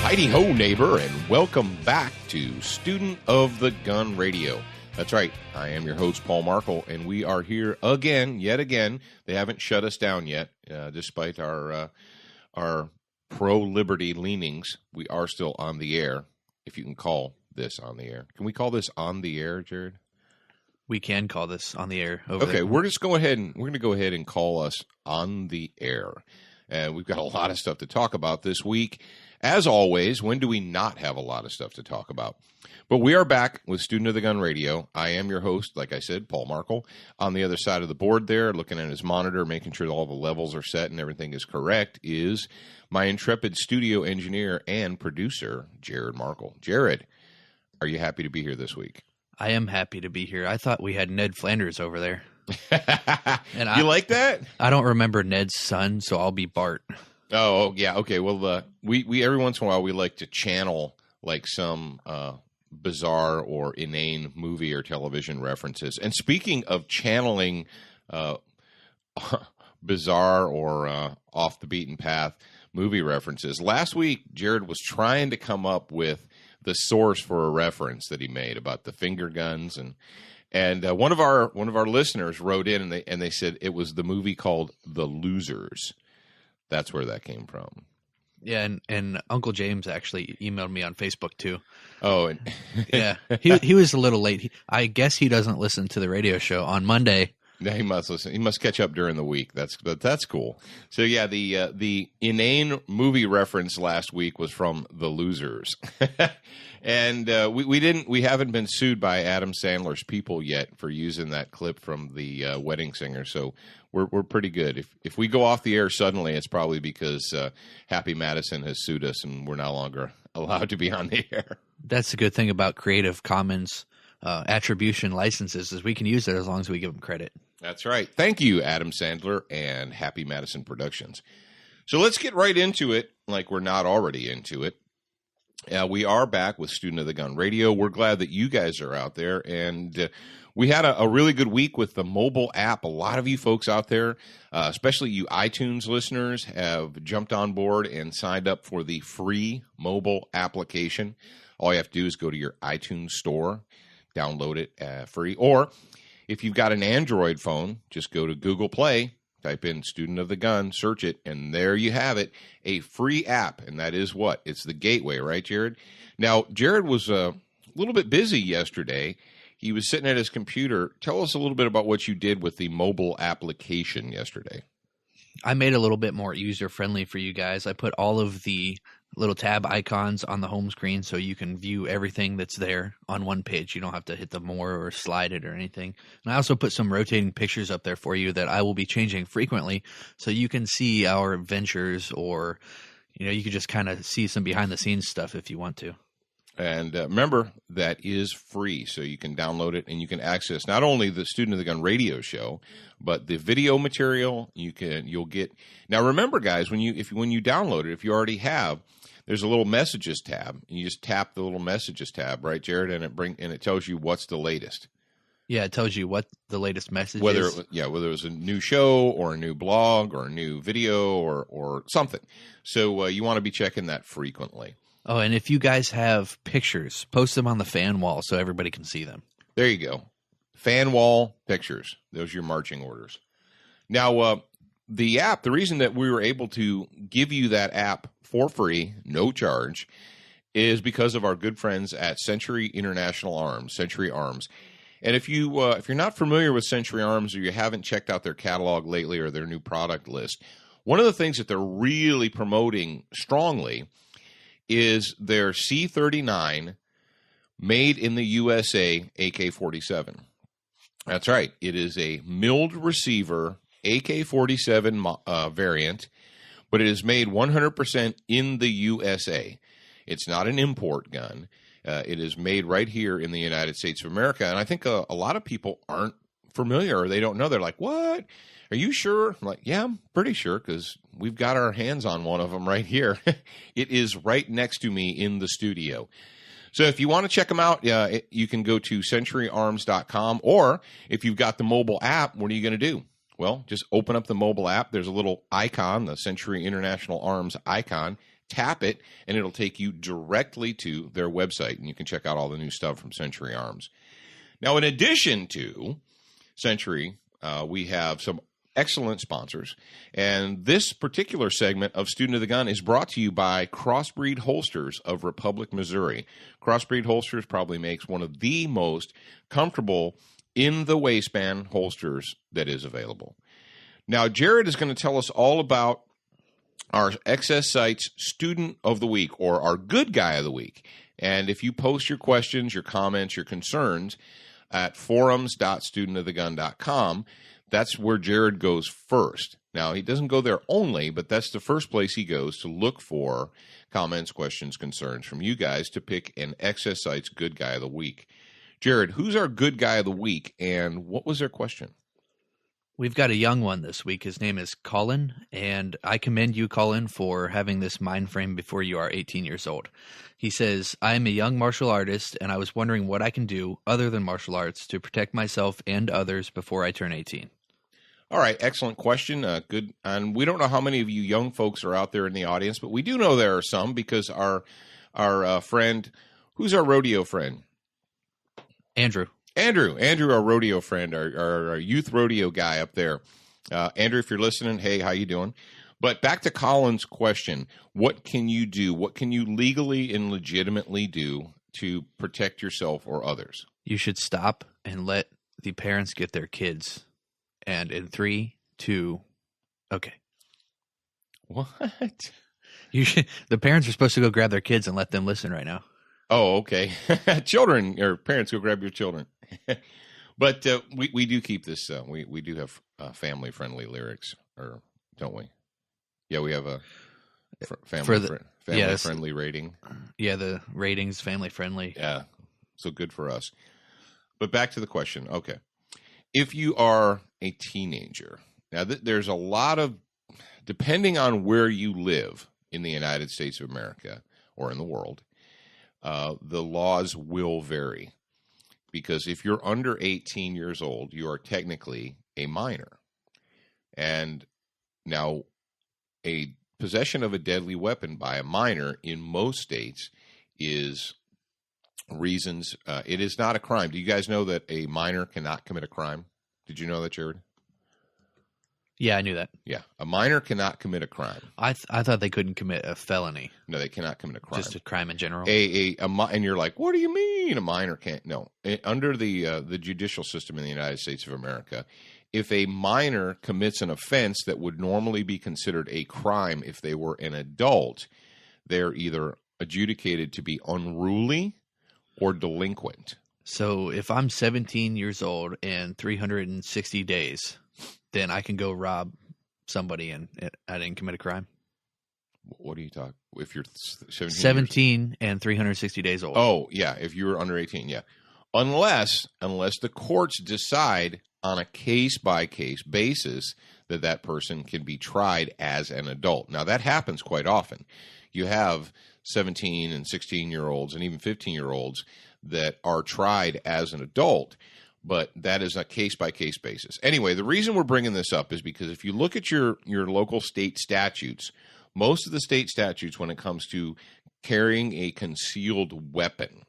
Heidi-ho, neighbor, and welcome back to Student of the Gun Radio. That's right, I am your host, Paul Markle, and we are here again, yet again. They haven't shut us down yet, despite our pro-liberty leanings. We are still on the air, if you can call this on the air. Can we call this on the air, Jared? We can call this on the air. Over okay, there. We're going to go ahead and call us on the air. And we've got a lot of stuff to talk about this week. As always, when do we not have a lot of stuff to talk about? But we are back with Student of the Gun Radio. I am your host, like I said, Paul Markle. On the other side of the board there, looking at his monitor, making sure that all the levels are set and everything is correct, is my intrepid studio engineer and producer, Jared Markle. Jared, are you happy to be here this week? I am happy to be here. I thought we had Ned Flanders over there. And you like that? I don't remember Ned's son, so I'll be Bart. Oh, yeah. Okay. Well, we every once in a while we like to channel like some bizarre or inane movie or television references. And speaking of channeling bizarre or off the beaten path movie references, last week Jared was trying to come up with the source for a reference that he made about the finger guns, and one of our listeners wrote in and they said it was the movie called The Losers. That's where that came from. Yeah, and Uncle James actually emailed me on Facebook too. Oh, and yeah, he was a little late. I guess he doesn't listen to the radio show on Monday. Yeah, he must listen. He must catch up during the week. That's cool. So yeah, the inane movie reference last week was from The Losers, and we haven't been sued by Adam Sandler's people yet for using that clip from the Wedding Singer. So we're pretty good. If we go off the air suddenly, it's probably because Happy Madison has sued us and we're no longer allowed to be on the air. That's the good thing about Creative Commons attribution licenses is we can use it as long as we give them credit. That's right. Thank you, Adam Sandler and Happy Madison Productions. So let's get right into it, like we're not already into it. We are back with Student of the Gun Radio. We're glad that you guys are out there, and we had a really good week with the mobile app. A lot of you folks out there, especially you iTunes listeners, have jumped on board and signed up for the free mobile application. All you have to do is go to your iTunes store, download it free, or if you've got an Android phone, just go to Google Play, type in Student of the Gun, search it, and there you have it, a free app. And that is what? It's the gateway, right, Jared? Now, Jared was a little bit busy yesterday. He was sitting at his computer. Tell us a little bit about what you did with the mobile application yesterday. I made it a little bit more user-friendly for you guys. I put all of the little tab icons on the home screen so you can view everything that's there on one page. You don't have to hit the more or slide it or anything. And I also put some rotating pictures up there for you that I will be changing frequently so you can see our adventures, or you can just kind of see some behind-the-scenes stuff if you want to. And remember, that is free, so you can download it and you can access not only the Student of the Gun radio show, but the video material. You'll get. Now, remember, guys, when you download it, if you already have, there's a little messages tab, and you just tap the little messages tab, right, Jared, and it tells you what's the latest. Yeah, it tells you what the latest message whether is. Whether it was a new show or a new blog or a new video or something. So you want to be checking that frequently. Oh, and if you guys have pictures, post them on the fan wall so everybody can see them. There you go. Fan wall pictures. Those are your marching orders. Now, the app, the reason that we were able to give you that app for free, no charge, is because of our good friends at Century International Arms, Century Arms. And if you're not familiar with Century Arms, or you haven't checked out their catalog lately or their new product list, one of the things that they're really promoting strongly is their C39 made in the USA AK-47. That's right. It is a milled receiver AK-47 variant, but it is made 100% in the USA. It's not an import gun. It is made right here in the United States of America. And I think a lot of people aren't familiar, or they don't know. They're like, what? Are you sure? I'm like, yeah, I'm pretty sure, because we've got our hands on one of them right here. It is right next to me in the studio. So if you want to check them out, you can go to centuryarms.com, or if you've got the mobile app, what are you going to do? Well, just open up the mobile app. There's a little icon, the Century International Arms icon. tap it, and it'll take you directly to their website, and you can check out all the new stuff from Century Arms. Now, in addition to Century, we have some excellent sponsors, and this particular segment of Student of the Gun is brought to you by Crossbreed Holsters of Republic, Missouri. Crossbreed Holsters probably makes one of the most comfortable in the waistband holsters that is available. Now, Jared is going to tell us all about our XS Sites Student of the Week, or our Good Guy of the Week. And if you post your questions, your comments, your concerns at forums.studentofthegun.com, that's where Jared goes first. Now, he doesn't go there only, but that's the first place he goes to look for comments, questions, concerns from you guys to pick an XS Sites Good Guy of the Week. Jared, who's our Good Guy of the Week, and what was their question? We've got a young one this week. His name is Colin, and I commend you, Colin, for having this mind frame before you are 18 years old. He says, I am a young martial artist, and I was wondering what I can do other than martial arts to protect myself and others before I turn 18. All right, excellent question. Good, and we don't know how many of you young folks are out there in the audience, but we do know there are some, because our friend, who's our rodeo friend? Andrew, our rodeo friend, our youth rodeo guy up there. Andrew, if you're listening, hey, how you doing? But back to Colin's question, what can you do? What can you legally and legitimately do to protect yourself or others? You should stop and let the parents get their kids. And in 3, 2, okay. What? The parents are supposed to go grab their kids and let them listen right now. Oh, okay. Children, or parents, go grab your children. But we do keep this. We do have family-friendly lyrics, or don't we? Yeah, we have a family-friendly rating. Yeah, the rating's family-friendly. Yeah, so good for us. But back to the question. Okay. If you are a teenager, now there's a lot of, depending on where you live in the United States of America or in the world, the laws will vary. Because if you're under 18 years old, you are technically a minor. And now, a possession of a deadly weapon by a minor in most states is reasons. It is not a crime. Do you guys know that a minor cannot commit a crime? Did you know that, Jared? Yeah, I knew that. Yeah, a minor cannot commit a crime. I thought they couldn't commit a felony. No, they cannot commit a crime. Just a crime in general. And you're like, what do you mean a minor can't? No, under the judicial system in the United States of America, if a minor commits an offense that would normally be considered a crime if they were an adult, they're either adjudicated to be unruly or delinquent. So if I'm 17 years old and 360 days, then I can go rob somebody and I didn't commit a crime? What are you talking? If you're 17 and 360 days old. Oh, yeah. If you're under 18, yeah. Unless the courts decide on a case-by-case basis that person can be tried as an adult. Now, that happens quite often. You have 17 and 16-year-olds and even 15-year-olds that are tried as an adult, but that is a case-by-case basis. Anyway, the reason we're bringing this up is because if you look at your local state statutes, most of the state statutes, when it comes to carrying a concealed weapon,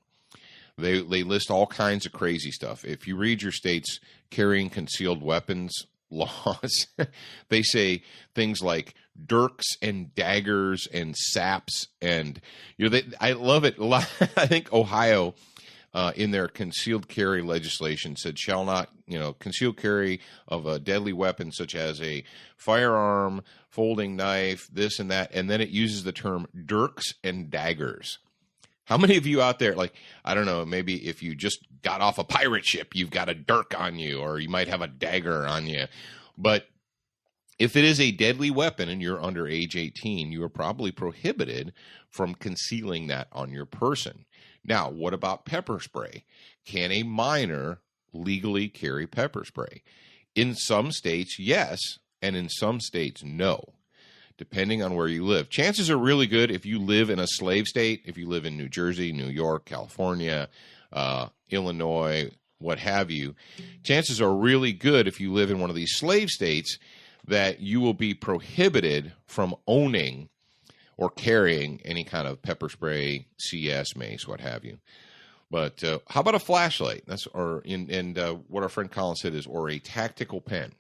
they list all kinds of crazy stuff. If you read your state's carrying concealed weapons laws, they say things like dirks and daggers and saps, and I love it. I think Ohio, in their concealed carry legislation, said shall not, concealed carry of a deadly weapon such as a firearm, folding knife, this and that, and then it uses the term dirks and daggers. How many of you out there, like, I don't know, maybe if you just got off a pirate ship, you've got a dirk on you, or you might have a dagger on you. But if it is a deadly weapon and you're under age 18, you are probably prohibited from concealing that on your person. Now, what about pepper spray? Can a minor legally carry pepper spray? In some states, yes, and in some states, no, depending on where you live. Chances are really good if you live in a slave state, if you live in New Jersey, New York, California, Illinois, what have you. Chances are really good if you live in one of these slave states that you will be prohibited from owning or carrying any kind of pepper spray, CS, mace, what have you. But how about a flashlight? That's what our friend Colin said is, or a tactical pen.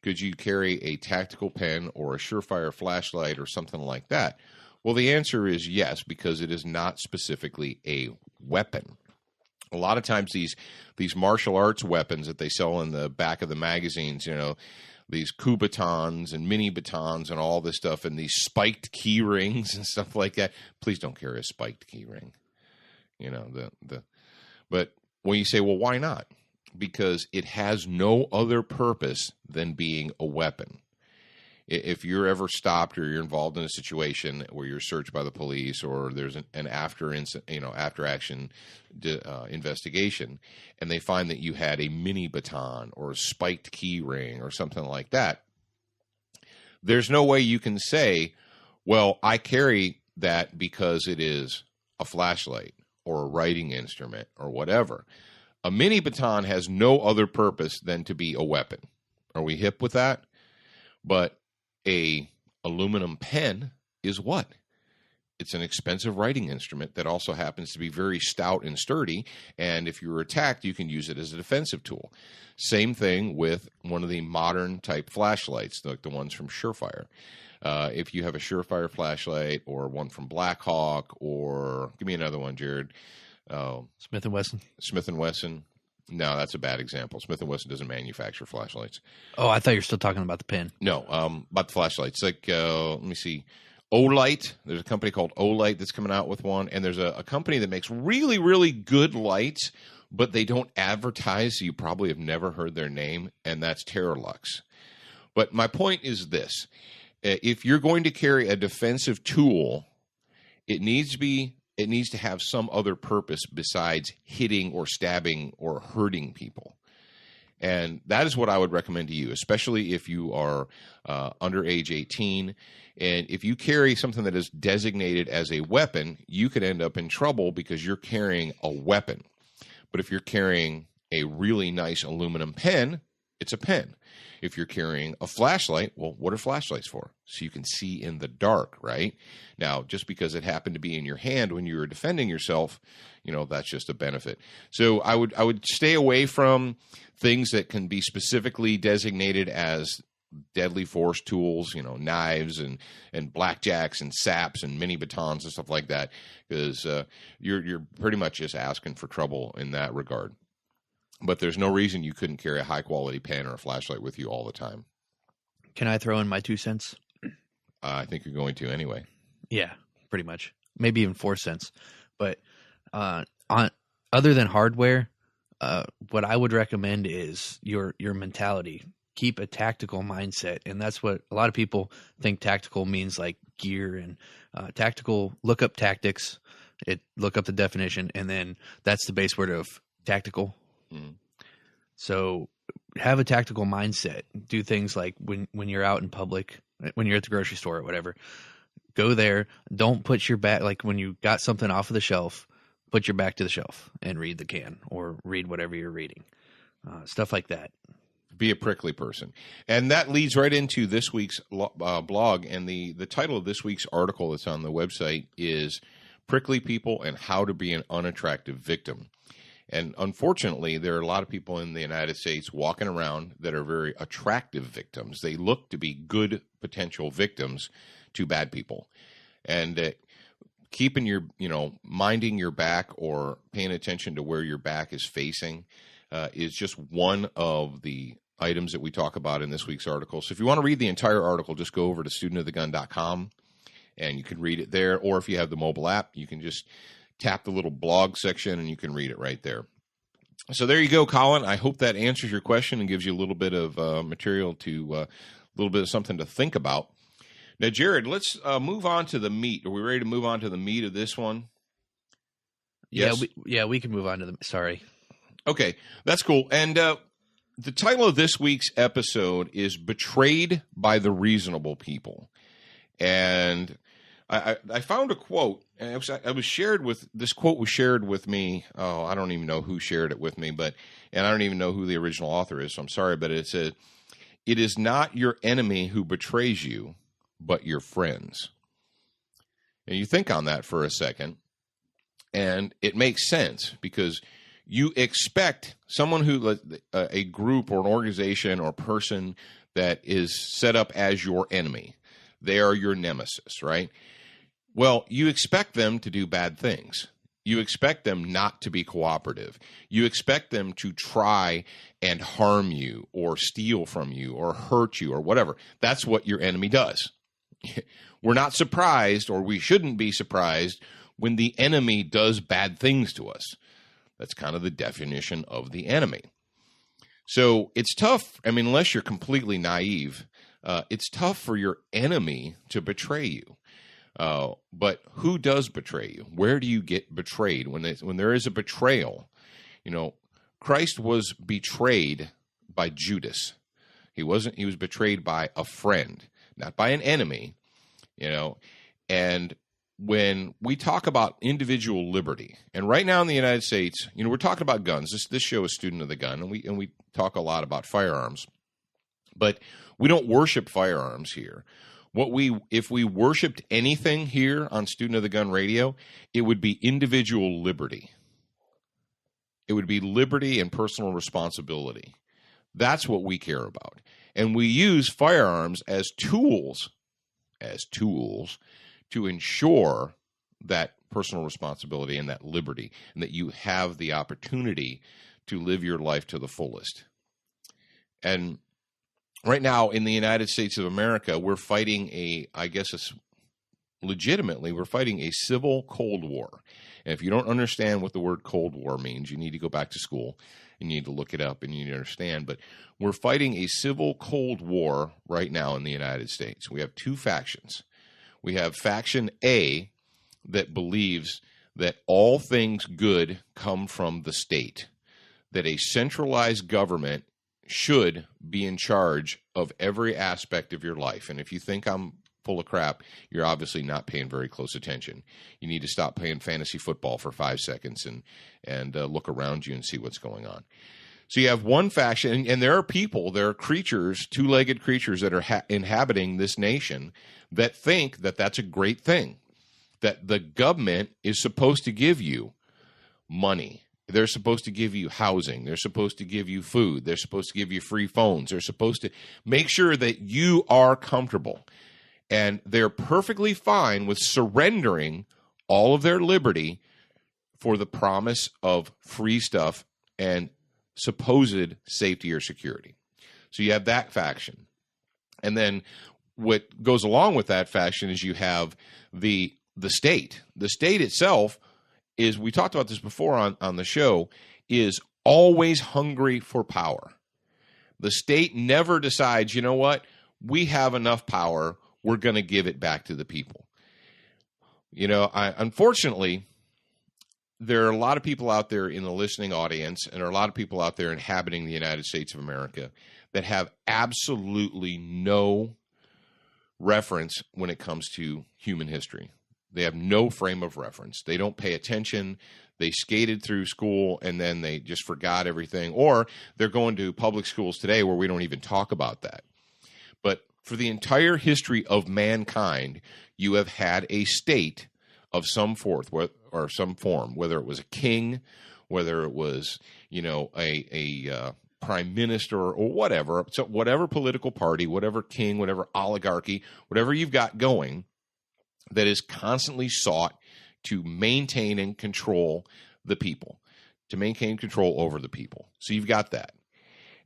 Could you carry a tactical pen or a surefire flashlight or something like that? Well, the answer is yes, because it is not specifically a weapon. A lot of times these martial arts weapons that they sell in the back of the magazines, these Kubatons and mini batons and all this stuff, and these spiked key rings and stuff like that. Please don't carry a spiked key ring. But when you say, well, why not? Because it has no other purpose than being a weapon. If you're ever stopped or you're involved in a situation where you're searched by the police, or there's an after action investigation, and they find that you had a mini baton or a spiked key ring or something like that, there's no way you can say, well, I carry that because it is a flashlight or a writing instrument or whatever. A mini baton has no other purpose than to be a weapon. Are we hip with that? But a aluminum pen is what? It's an expensive writing instrument that also happens to be very stout and sturdy, and if you're attacked, you can use it as a defensive tool. Same thing with one of the modern type flashlights, like the ones from Surefire. If you have a Surefire flashlight or one from Blackhawk, or give me another one, Jared. Smith & Wesson. Smith & Wesson. No, that's a bad example. Smith & Wesson doesn't manufacture flashlights. Oh, I thought you were still talking about the pen. No, about the flashlights. Like, let me see. Olight. There's a company called Olight that's coming out with one. And there's a company that makes really, really good lights, but they don't advertise, so you probably have never heard their name, and that's Terralux. But my point is this. If you're going to carry a defensive tool, it needs to have some other purpose besides hitting or stabbing or hurting people. And that is what I would recommend to you, especially if you are under age 18. And if you carry something that is designated as a weapon, you could end up in trouble because you're carrying a weapon. But if you're carrying a really nice aluminum pen, it's a pen. If you're carrying a flashlight, well, what are flashlights for? So you can see in the dark, right? Now, just because it happened to be in your hand when you were defending yourself, that's just a benefit. So I would stay away from things that can be specifically designated as deadly force tools, knives and blackjacks and saps and mini batons and stuff like that, because you're pretty much just asking for trouble in that regard. But there's no reason you couldn't carry a high-quality pen or a flashlight with you all the time. Can I throw in my 2 cents? I think you're going to anyway. Yeah, pretty much. Maybe even 4 cents. But other than hardware, what I would recommend is your mentality. Keep a tactical mindset. And that's what a lot of people think tactical means, like gear. And tactical, look up tactics, look up the definition, and then that's the base word of tactical. So have a tactical mindset. Do things like when you're out in public, when you're at the grocery store or whatever, go there. Don't put your back, like when you got something off of the shelf, put your back to the shelf and read the can or read whatever you're reading. Stuff like that. Be a prickly person. And that leads right into this week's blog. And the title of this week's article that's on the website is Prickly People and How to Be an Unattractive Victim. And unfortunately, there are a lot of people in the United States walking around that are very attractive victims. They look to be good potential victims to bad people. And keeping your, minding your back or paying attention to where your back is facing is just one of the items that we talk about in this week's article. So if you want to read the entire article, just go over to studentofthegun.com and you can read it there. Or if you have the mobile app, you can just tap the little blog section and you can read it right there. So there you go, Colin. I hope that answers your question and gives you a little bit of material to a little bit of something to think about. Now, Jared, let's move on to the meat. Are we ready to move on to the meat of this one? Yes? We can move on to the. Sorry. Okay, that's cool. And the title of this week's episode is Betrayed by the Reasonable People. And I found a quote, and this quote was shared with me. Oh, I don't even know who shared it with me, and I don't even know who the original author is, so I'm sorry, but it said, "It is not your enemy who betrays you, but your friends." And you think on that for a second, and it makes sense because you expect someone who, a group or an organization or person that is set up as your enemy. They are your nemesis, right? Well, you expect them to do bad things. You expect them not to be cooperative. You expect them to try and harm you or steal from you or hurt you or whatever. That's what your enemy does. We're not surprised, or we shouldn't be surprised, when the enemy does bad things to us. That's kind of the definition of the enemy. So it's tough. I mean, unless you're completely naive, it's tough for your enemy to betray you. But who does betray you? Where do you get betrayed? When there is a betrayal, Christ was betrayed by Judas. He was betrayed by a friend, not by an enemy, and when we talk about individual liberty, and right now in the United States, we're talking about guns. This show is Student of the Gun, and we talk a lot about firearms, but we don't worship firearms here. If we worshiped anything here on Student of the Gun Radio, it would be individual liberty. It would be liberty and personal responsibility. That's what we care about. And we use firearms as tools to ensure that personal responsibility and that liberty, and that you have the opportunity to live your life to the fullest. And right now in the United States of America, we're fighting we're fighting a civil Cold War. And if you don't understand what the word Cold War means, you need to go back to school and you need to look it up and you need to understand. But we're fighting a civil Cold War right now in the United States. We have two factions. We have faction A that believes that all things good come from the state, that a centralized government should be in charge of every aspect of your life. And if you think I'm full of crap, you're obviously not paying very close attention. You need to stop playing fantasy football for 5 seconds and look around you and see what's going on. So you have one faction, and there are creatures, two-legged creatures that are inhabiting this nation that think that that's a great thing, that the government is supposed to give you money. They're supposed to give you housing. They're supposed to give you food. They're supposed to give you free phones. They're supposed to make sure that you are comfortable. And they're perfectly fine with surrendering all of their liberty for the promise of free stuff and supposed safety or security. So you have that faction. And then what goes along with that faction is you have the state. The state itself is, we talked about this before on the show, is always hungry for power. The state never decides, you know what, we have enough power, we're going to give it back to the people. Unfortunately, there are a lot of people out there in the listening audience, and there are a lot of people out there inhabiting the United States of America that have absolutely no reference when it comes to human history. They have no frame of reference. They don't pay attention. They skated through school and then they just forgot everything. Or they're going to public schools today where we don't even talk about that. But for the entire history of mankind, you have had a state of some form, whether it was a king, whether it was, a prime minister or whatever. So whatever political party, whatever king, whatever oligarchy, whatever you've got going, that is constantly sought to maintain and control the people, to maintain control over the people. So you've got that.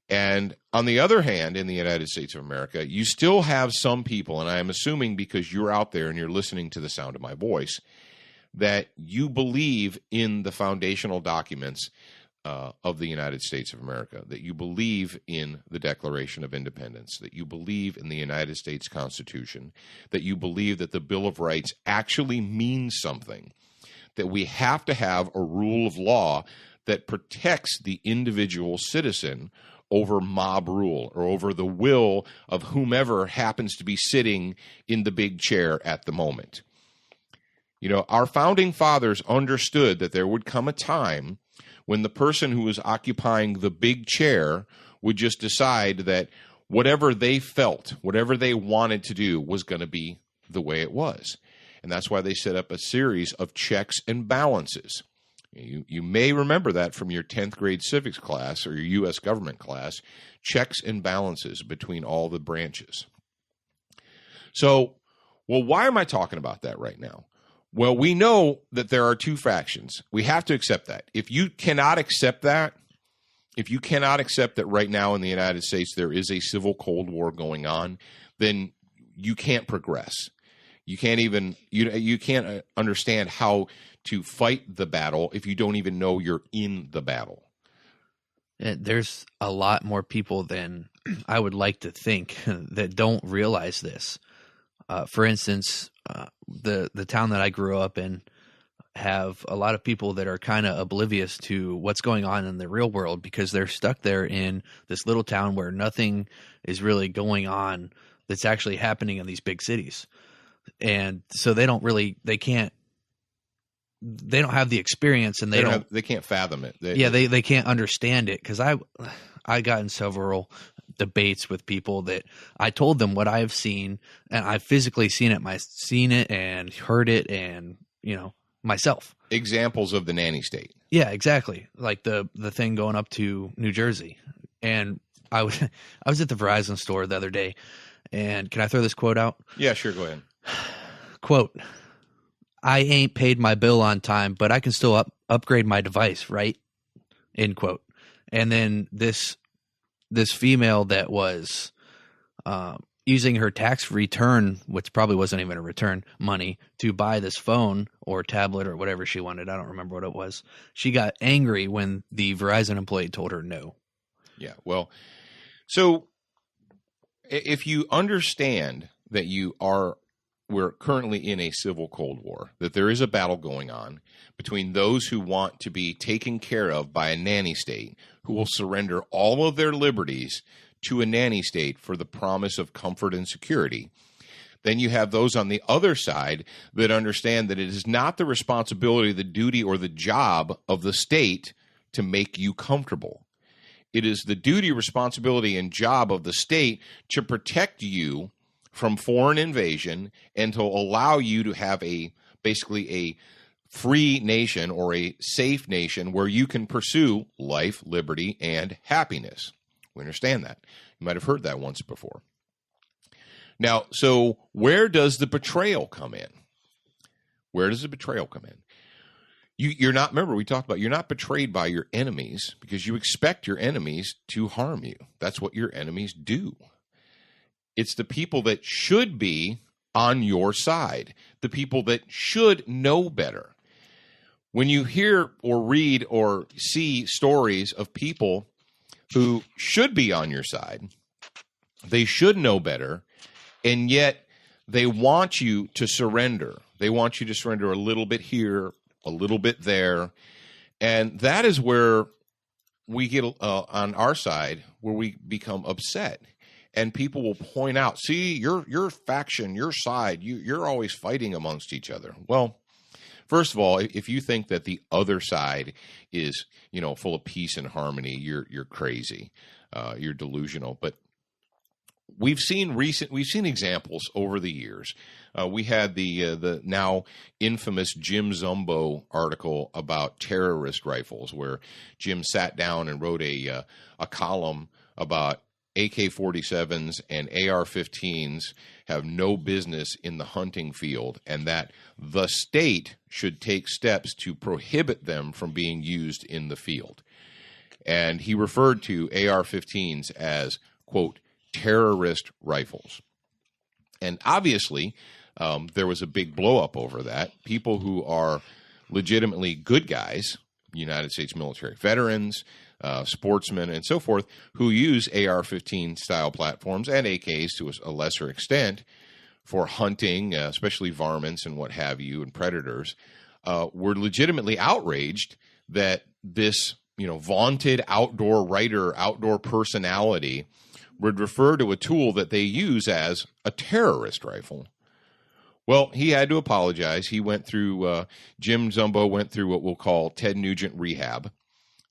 And on the other hand, in the United States of America, you still have some people, and I am assuming because you're out there and you're listening to the sound of my voice, that you believe in the foundational documents of the United States of America, that you believe in the Declaration of Independence, that you believe in the United States Constitution, that you believe that the Bill of Rights actually means something, that we have to have a rule of law that protects the individual citizen over mob rule or over the will of whomever happens to be sitting in the big chair at the moment. Our founding fathers understood that there would come a time when the person who was occupying the big chair would just decide that whatever they felt, whatever they wanted to do was going to be the way it was. And that's why they set up a series of checks and balances. You may remember that from your 10th grade civics class or your U.S. government class, checks and balances between all the branches. So, well, why am I talking about that right now? Well, we know that there are two factions. We have to accept that. If you cannot accept that right now in the United States there is a civil Cold War going on, then you can't progress. You can't even you can't understand how to fight the battle if you don't even know you're in the battle. There's a lot more people than I would like to think that don't realize this. For instance, the town that I grew up in have a lot of people that are kind of oblivious to what's going on in the real world because they're stuck there in this little town where nothing is really going on that's actually happening in these big cities. And so they don't have the experience, and they can't fathom it. They can't understand it. Because I got in several debates with people that I told them what I've seen, and I've physically seen it and heard it, and myself. Examples of the nanny state. Yeah, exactly. Like the thing going up to New Jersey, and I was at the Verizon store the other day, and can I throw this quote out? Yeah, sure. Go ahead. Quote, I ain't paid my bill on time, but I can still upgrade my device, right? End quote. And then this female that was using her tax return, which probably wasn't even a return, money to buy this phone or tablet or whatever she wanted. I don't remember what it was. She got angry when the Verizon employee told her no. Yeah, well, so if you understand that we're currently in a civil Cold War, that there is a battle going on between those who want to be taken care of by a nanny state, who will surrender all of their liberties to a nanny state for the promise of comfort and security. Then you have those on the other side that understand that it is not the responsibility, the duty, or the job of the state to make you comfortable. It is the duty, responsibility, and job of the state to protect you from foreign invasion and to allow you to have basically a free nation or a safe nation where you can pursue life, liberty, and happiness. We understand that. You might have heard that once before. Now, so where does the betrayal come in? Where does the betrayal come in? You're not, remember, we talked about you're not betrayed by your enemies because you expect your enemies to harm you. That's what your enemies do. It's the people that should be on your side, the people that should know better. When you hear or read or see stories of people who should be on your side, they should know better, and yet they want you to surrender. They want you to surrender a little bit here, a little bit there, and that is where we get on our side, where we become upset. And people will point out, see, your faction, your side, you're always fighting amongst each other. Well, first of all, if you think that the other side is, full of peace and harmony, you're crazy. You're delusional. But we've seen examples over the years. We had the now infamous Jim Zumbo article about terrorist rifles, where Jim sat down and wrote a column about AK-47s and AR-15s have no business in the hunting field, and that the state should take steps to prohibit them from being used in the field. And he referred to AR-15s as, quote, terrorist rifles. And obviously, there was a big blow-up over that. People who are legitimately good guys, United States military veterans, sportsmen, and so forth, who use AR-15 style platforms and AKs to a lesser extent for hunting, especially varmints and what have you, and predators, were legitimately outraged that this, vaunted outdoor writer, outdoor personality would refer to a tool that they use as a terrorist rifle. Well, he had to apologize. He went through, Jim Zumbo went through what we'll call Ted Nugent rehab.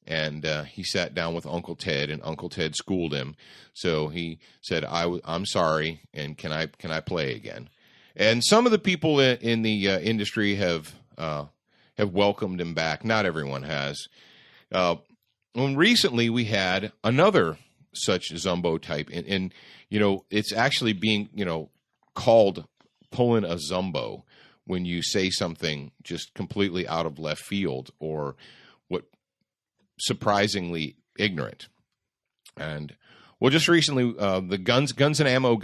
And he sat down with Uncle Ted, and Uncle Ted schooled him. So he said, "I'm sorry, and can I play again?" And some of the people in the industry have welcomed him back. Not everyone has. When recently we had another such Zumbo type, and it's actually being called pulling a Zumbo when you say something just completely out of left field or what surprisingly ignorant. And well, just recently the Guns and Ammo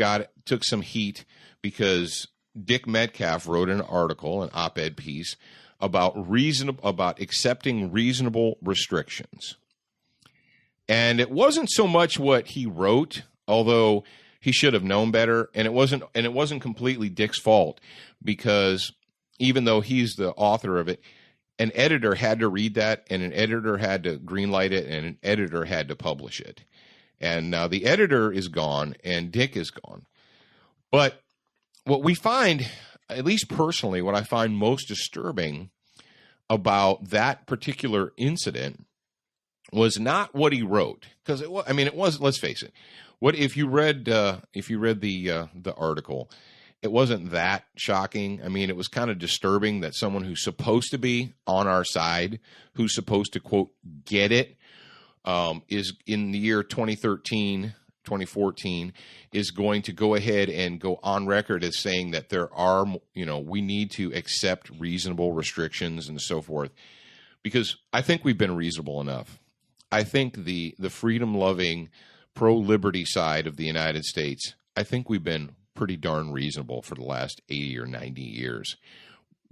took some heat because Dick Metcalf wrote an article, an op-ed piece about accepting reasonable restrictions. And it wasn't so much what he wrote, although he should have known better, and it wasn't completely Dick's fault, because even though he's the author of it, an editor had to read that, and an editor had to greenlight it, and an editor had to publish it. And now the editor is gone, and Dick is gone. But what we find, at least personally, what I find most disturbing about that particular incident was not what he wrote, because it was. Let's face it. What if you read the article? It wasn't that shocking. I mean, it was kind of disturbing that someone who's supposed to be on our side, who's supposed to quote get it, is in the year 2013, 2014, is going to go ahead and go on record as saying that there are, we need to accept reasonable restrictions and so forth, because I think we've been reasonable enough. I think the freedom-loving, pro-liberty side of the United States, I think we've been pretty darn reasonable for the last 80 or 90 years.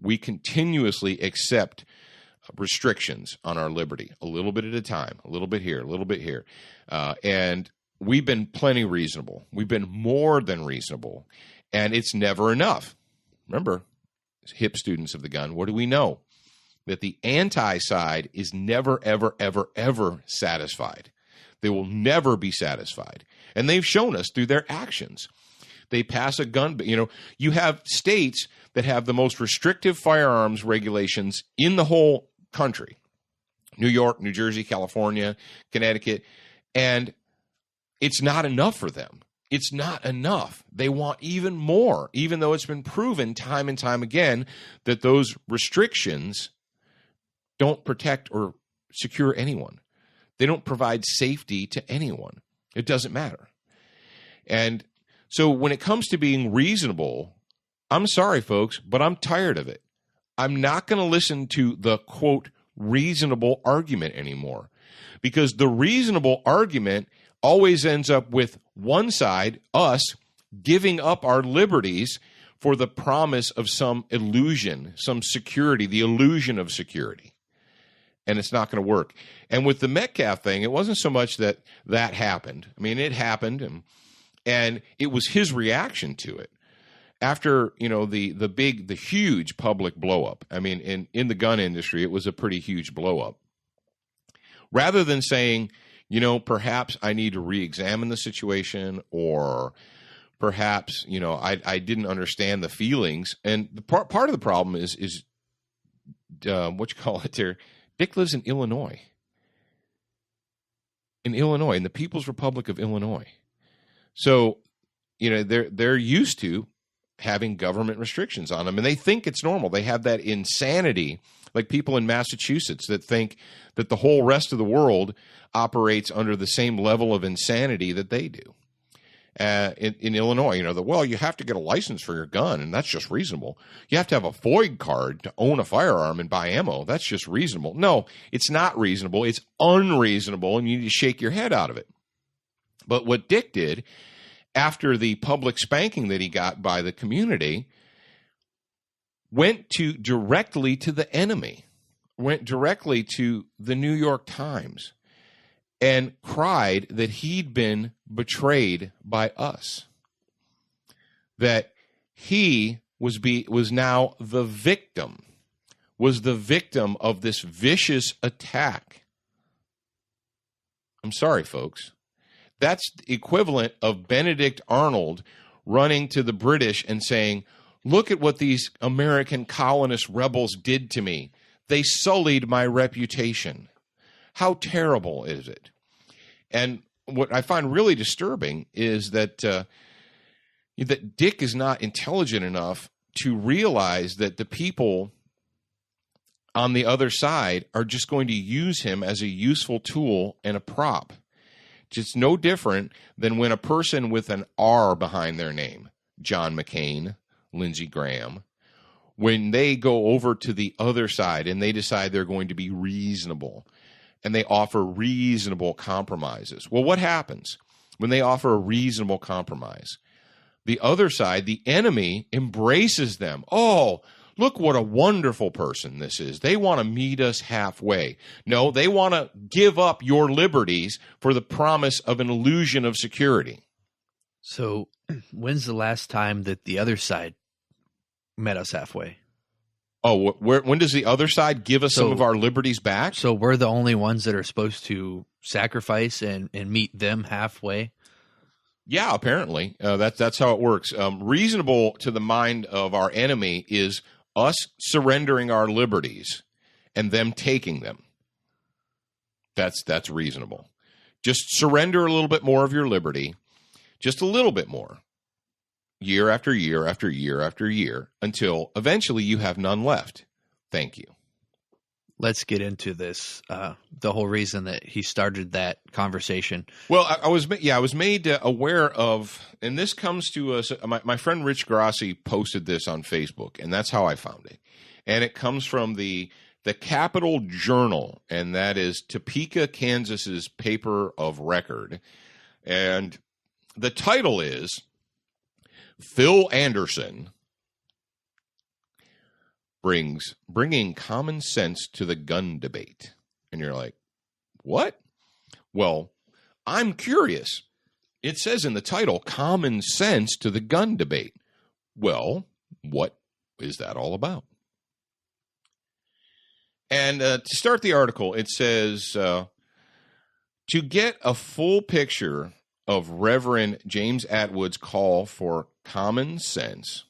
We continuously accept restrictions on our liberty, a little bit at a time, a little bit here, a little bit here. And we've been plenty reasonable. We've been more than reasonable. And it's never enough. Remember, hip students of the gun, what do we know? That the anti-side is never, ever, ever, ever satisfied. They will never be satisfied. And they've shown us through their actions. They pass a gun, you have states that have the most restrictive firearms regulations in the whole country. New York, New Jersey, California, Connecticut. And it's not enough for them. It's not enough. They want even more, even though it's been proven time and time again that those restrictions don't protect or secure anyone. They don't provide safety to anyone. It doesn't matter. And so when it comes to being reasonable, I'm sorry, folks, but I'm tired of it. I'm not going to listen to the, quote, reasonable argument anymore, because the reasonable argument always ends up with one side, us, giving up our liberties for the promise of some illusion, some security, the illusion of security. And it's not going to work. And with the Metcalf thing, it wasn't so much that happened. I mean, it happened, and it was his reaction to it. After, the huge public blow-up. I mean, in the gun industry, it was a pretty huge blow-up. Rather than saying, perhaps I need to re-examine the situation, or perhaps, I didn't understand the feelings. And the part of the problem is what you call it there, Dick lives in Illinois. In the People's Republic of Illinois. So, they're used to having government restrictions on them, and they think it's normal. They have that insanity, like people in Massachusetts that think that the whole rest of the world operates under the same level of insanity that they do. In Illinois, you have to get a license for your gun, and that's just reasonable. You have to have a FOID card to own a firearm and buy ammo. That's just reasonable. No, it's not reasonable. It's unreasonable, and you need to shake your head out of it. But what Dick did, after the public spanking that he got by the community, went directly to the enemy, went directly to the New York Times, and cried that he'd been betrayed by us, that he was now the victim, of this vicious attack. I'm sorry, folks. That's the equivalent of Benedict Arnold running to the British and saying, look at what these American colonist rebels did to me. They sullied my reputation. How terrible is it? And what I find really disturbing is that that Dick is not intelligent enough to realize that the people on the other side are just going to use him as a useful tool and a prop. It's no different than when a person with an R behind their name, John McCain, Lindsey Graham, when they go over to the other side and they decide they're going to be reasonable and they offer reasonable compromises. Well, what happens when they offer a reasonable compromise? The other side, the enemy, embraces them. Oh, look what a wonderful person this is. They want to meet us halfway. No, they want to give up your liberties for the promise of an illusion of security. So when's the last time that the other side met us halfway? Oh, when does the other side give us some of our liberties back? So we're the only ones that are supposed to sacrifice and meet them halfway? Yeah, apparently. That's how it works. Reasonable to the mind of our enemy is us surrendering our liberties and them taking them. That's reasonable. Just surrender a little bit more of your liberty, just a little bit more, year after year after year after year, until eventually you have none left. Thank you. Let's get into this. The whole reason that he started that conversation. Well, I was made aware of, and this comes to us. My friend Rich Grassi posted this on Facebook, and that's how I found it. And it comes from the Capital Journal, and that is Topeka, Kansas's paper of record. And the title is Phil Anderson bringing common sense to the gun debate. And you're like, what? Well, I'm curious. It says in the title, common sense to the gun debate. Well, what is that all about? And to start the article, it says, to get a full picture of Reverend James Atwood's call for common sense,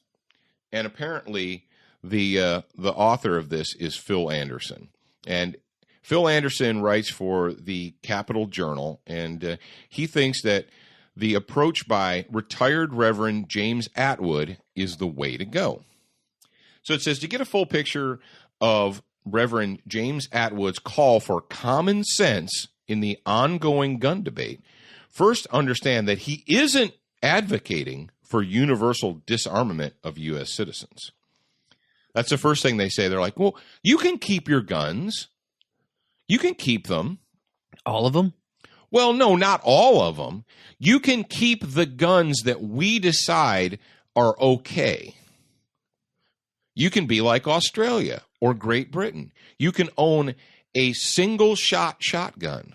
and apparently the author of this is Phil Anderson. And Phil Anderson writes for the Capital Journal, and he thinks that the approach by retired Reverend James Atwood is the way to go. So it says, to get a full picture of Reverend James Atwood's call for common sense in the ongoing gun debate, first understand that he isn't advocating for universal disarmament of U.S. citizens. That's the first thing they say. They're like, well, you can keep your guns. You can keep them. All of them? Well, no, not all of them. You can keep the guns that we decide are okay. You can be like Australia or Great Britain. You can own a single-shot shotgun.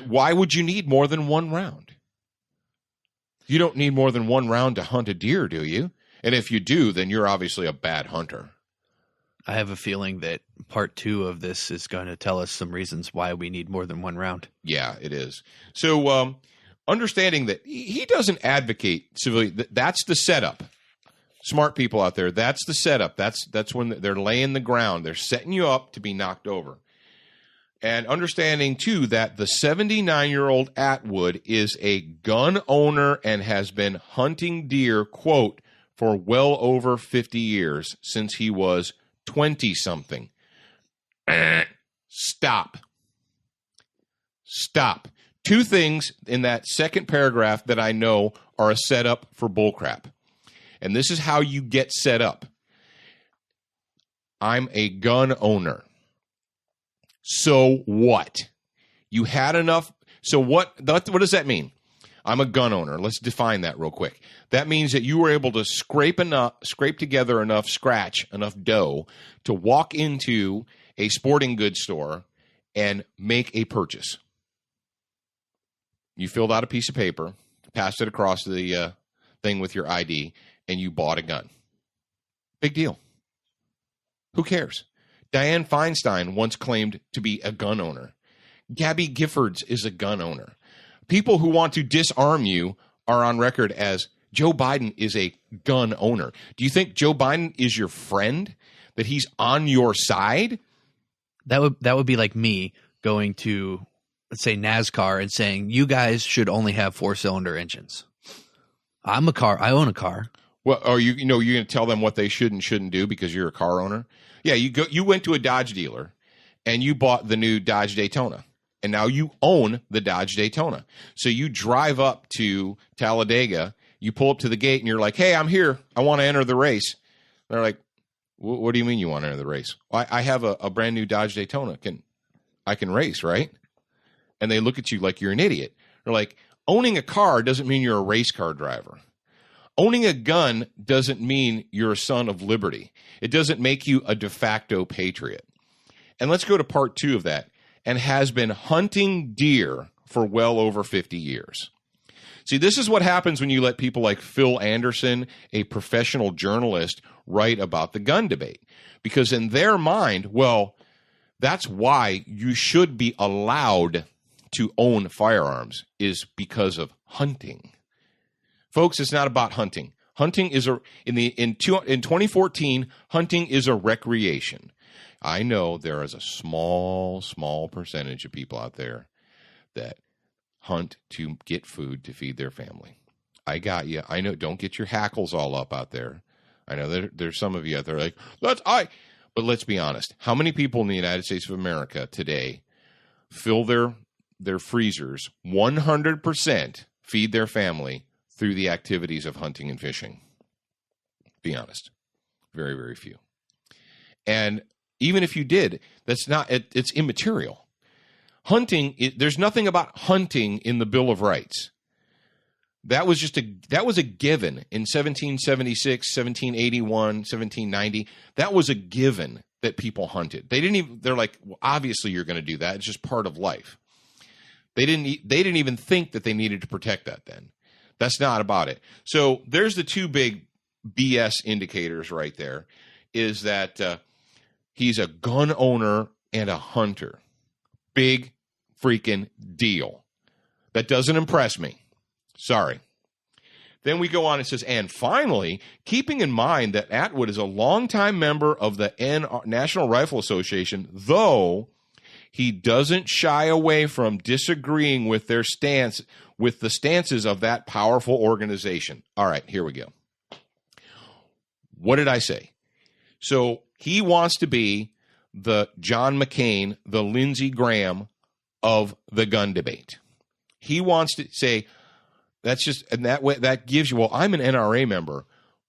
Why would you need more than one round? You don't need more than one round to hunt a deer, do you? And if you do, then you're obviously a bad hunter. I have a feeling that part 2 of this is going to tell us some reasons why we need more than one round. Yeah, it is. So understanding that he doesn't advocate civilly, that's the setup. Smart people out there, that's the setup. That's when they're laying the ground. They're setting you up to be knocked over. And understanding, too, that the 79-year-old Atwood is a gun owner and has been hunting deer, quote, for well over 50 years since he was 20-something. Stop. Two things in that second paragraph that I know are a setup for bullcrap. And this is how you get set up. I'm a gun owner. So what? You had enough. So what does that mean? I'm a gun owner. Let's define that real quick. That means that you were able to scrape together enough dough to walk into a sporting goods store and make a purchase. You filled out a piece of paper, passed it across the thing with your ID, and you bought a gun. Big deal. Who cares? Dianne Feinstein once claimed to be a gun owner. Gabby Giffords is a gun owner. People who want to disarm you are on record as Joe Biden is a gun owner. Do you think Joe Biden is your friend? That he's on your side? That would be like me going to, let's say, NASCAR and saying, you guys should only have 4-cylinder engines. I own a car. Well, or you're going to tell them what they should and shouldn't do because you're a car owner. Yeah, you went to a Dodge dealer and you bought the new Dodge Daytona. And now you own the Dodge Daytona. So you drive up to Talladega, you pull up to the gate and you're like, "Hey, I'm here. I want to enter the race." They're like, "What do you mean you want to enter the race?" "Well, I have a brand new Dodge Daytona. I can race, right?" And they look at you like you're an idiot. They're like, owning a car doesn't mean you're a race car driver. Owning a gun doesn't mean you're a son of liberty. It doesn't make you a de facto patriot. And let's go to part 2 of that. And has been hunting deer for well over 50 years. See, this is what happens when you let people like Phil Anderson, a professional journalist, write about the gun debate. Because in their mind, well, that's why you should be allowed to own firearms, is because of hunting. Folks, it's not about hunting. Hunting is in 2014, hunting is a recreation. I know there is a small percentage of people out there that hunt to get food to feed their family. I got you. I know. Don't get your hackles all up out there. I know there's some of you out there like, but let's be honest. How many people in the United States of America today fill their freezers 100%, feed their family through the activities of hunting and fishing? Be honest. Very, very few. And even if you did, it's immaterial. Hunting, there's nothing about hunting in the Bill of Rights. That was a given in 1776, 1781, 1790. That was a given that people hunted. They're like, well, obviously you're going to do that. It's just part of life. They didn't even think that they needed to protect that then. That's not about it. So there's the 2 big BS indicators right there, is that he's a gun owner and a hunter. Big freaking deal. That doesn't impress me. Sorry. Then we go on and says, and finally, keeping in mind that Atwood is a longtime member of the National Rifle Association, though he doesn't shy away from disagreeing with the stances of that powerful organization. All right, here we go. What did I say? So he wants to be the John McCain, the Lindsey Graham of the gun debate. He wants to say, that's just, and that way, that gives you, well, I'm an NRA member,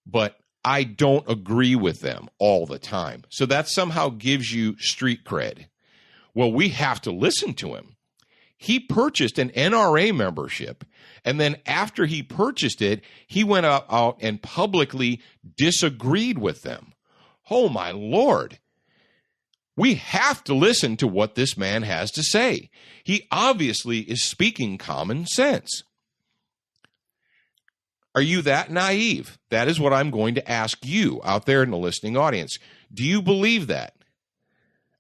but I don't agree with them all the time. So that somehow gives you street cred. Well, we have to listen to him. He purchased an NRA membership, and then after he purchased it, he went out and publicly disagreed with them. Oh, my Lord. We have to listen to what this man has to say. He obviously is speaking common sense. Are you that naive? That is what I'm going to ask you out there in the listening audience. Do you believe that?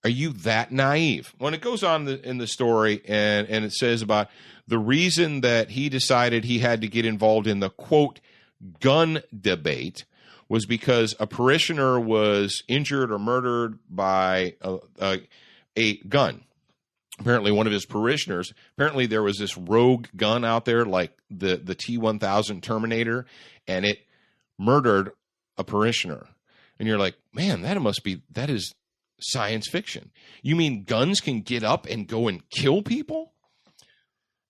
Are you that naive? When it goes on in the story and it says about the reason that he decided he had to get involved in the, quote, gun debate was because a parishioner was injured or murdered by a gun. Apparently one of his parishioners, apparently there was this rogue gun out there like the T-1000 Terminator, and it murdered a parishioner. And you're like, man, that is science fiction. You mean guns can get up and go and kill people?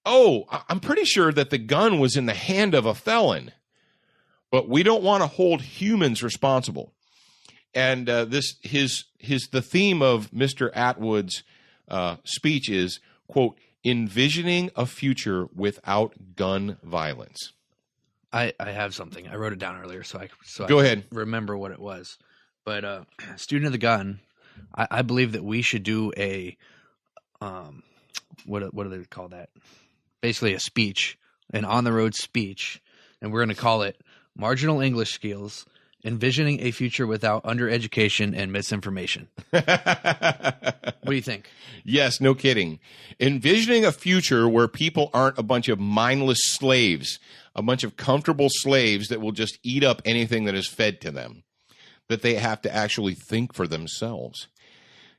Oh, I'm pretty sure that the gun was in the hand of a felon, but we don't want to hold humans responsible. And the theme of Mr. Atwood's speech is, quote, envisioning a future without gun violence. I have something. I wrote it down earlier, so Go ahead. Remember what it was. But student of the gun, I believe that we should do a what do they call that? Basically a speech, an on-the-road speech, and we're going to call it Marginal English Skills, Envisioning a Future Without Undereducation and Misinformation. What do you think? Yes, no kidding. Envisioning a future where people aren't a bunch of mindless slaves, a bunch of comfortable slaves that will just eat up anything that is fed to them, that they have to actually think for themselves.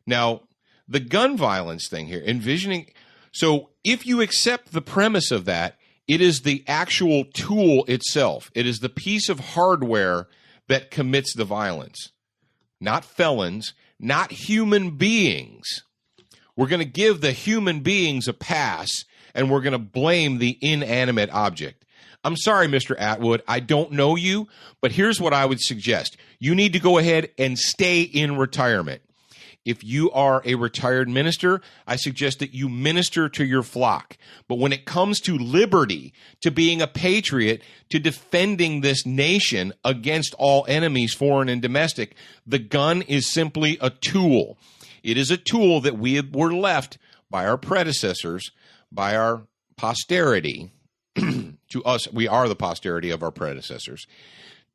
Now, the gun violence thing here, envisioning. So if you accept the premise of that, It is the actual tool itself. It is the piece of hardware that commits the violence, not felons, not human beings. We're going to give the human beings a pass, and we're going to blame the inanimate object. I'm sorry, Mr. Atwood, I don't know you, but here's what I would suggest. You need to go ahead and stay in retirement. If you are a retired minister, I suggest that you minister to your flock. But when it comes to liberty, to being a patriot, to defending this nation against all enemies, foreign and domestic, the gun is simply a tool. It is a tool that we were left by our predecessors, by our posterity. To us, we are the posterity of our predecessors,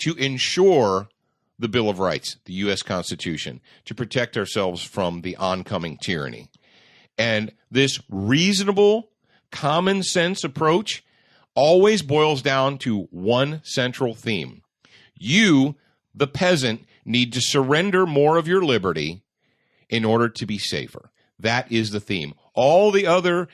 to ensure the Bill of Rights, the U.S. Constitution, to protect ourselves from the oncoming tyranny. And this reasonable, common sense approach always boils down to one central theme. You, the peasant, need to surrender more of your liberty in order to be safer. That is the theme. All the other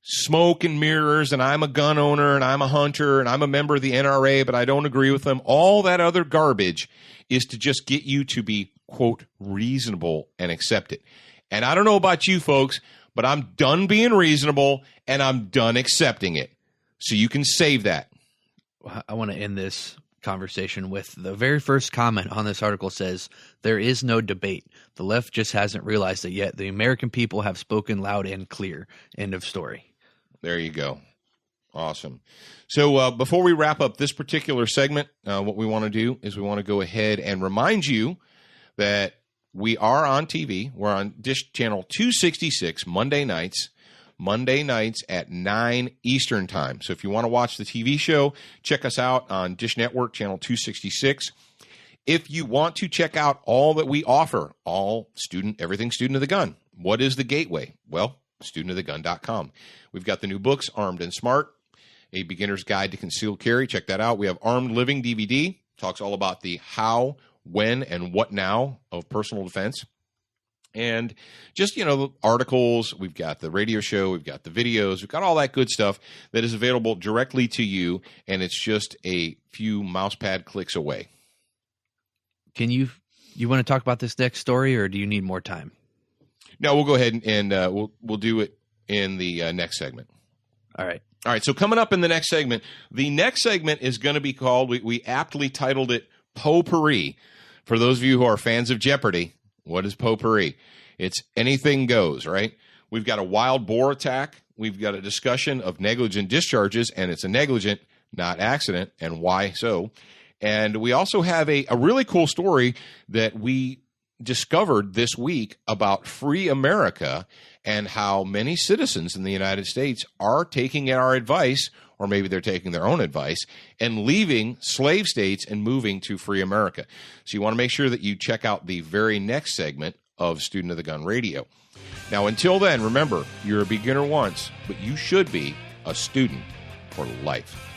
smoke and mirrors, and I'm a gun owner, and I'm a hunter, and I'm a member of the NRA, but I don't agree with them, all that other garbage is to just get you to be, quote, reasonable and accept it. And I don't know about you folks, but I'm done being reasonable, and I'm done accepting it. So you can save that. I want to end this conversation with the very first comment on this article says, there is no debate. The left just hasn't realized it yet. The American people have spoken loud and clear. End of story. There you go. Awesome. So before we wrap up this particular segment, what we want to do is we want to go ahead and remind you that we are on TV. We're on Dish Channel 266 Monday nights at 9 Eastern Time. So if you want to watch the TV show, check us out on Dish Network, Channel 266. If you want to check out all that we offer, everything Student of the Gun, what is the gateway? Well, studentofthegun.com. We've got the new books, Armed and Smart, A Beginner's Guide to Concealed Carry. Check that out. We have Armed Living DVD. Talks all about the how, when, and what now of personal defense. And just, articles. We've got the radio show. We've got the videos. We've got all that good stuff that is available directly to you, and it's just a few mousepad clicks away. Can you want to talk about this next story, or do you need more time? No, we'll go ahead and we'll do it in the next segment. All right. All right. So coming up in the next segment is going to be called, we aptly titled it Potpourri. For those of you who are fans of Jeopardy, what is potpourri? It's anything goes, right? We've got a wild boar attack. We've got a discussion of negligent discharges, and it's a negligent, not accident, and why so. And we also have a really cool story that we discovered this week about free America and how many citizens in the United States are taking our advice, or maybe they're taking their own advice, and leaving slave states and moving to free America. So you want to make sure that you check out the very next segment of Student of the Gun Radio. Now, until then, remember, you're a beginner once, but you should be a student for life.